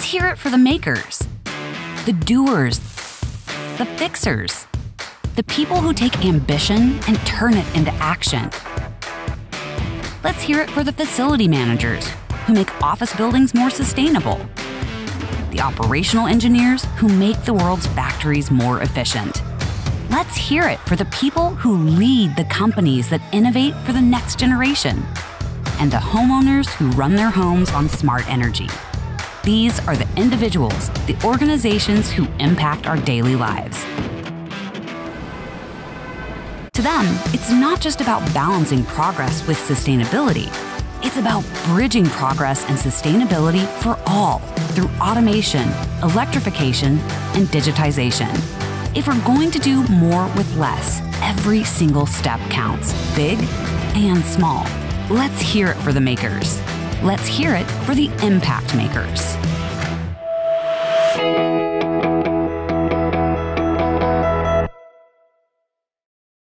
Let's hear it for the makers, the doers, the fixers, the people who take ambition and turn it into action. Let's hear it for the facility managers who make office buildings more sustainable, the operational engineers who make the world's factories more efficient. Let's hear it for the people who lead the companies that innovate for the next generation, and the homeowners who run their homes on smart energy. These are the individuals, the organizations who impact our daily lives. To them, it's not just about balancing progress with sustainability. It's about bridging progress and sustainability for all through automation, electrification, and digitization. If we're going to do more with less, every single step counts, big and small. Let's hear it for the makers. Let's hear it for the impact makers.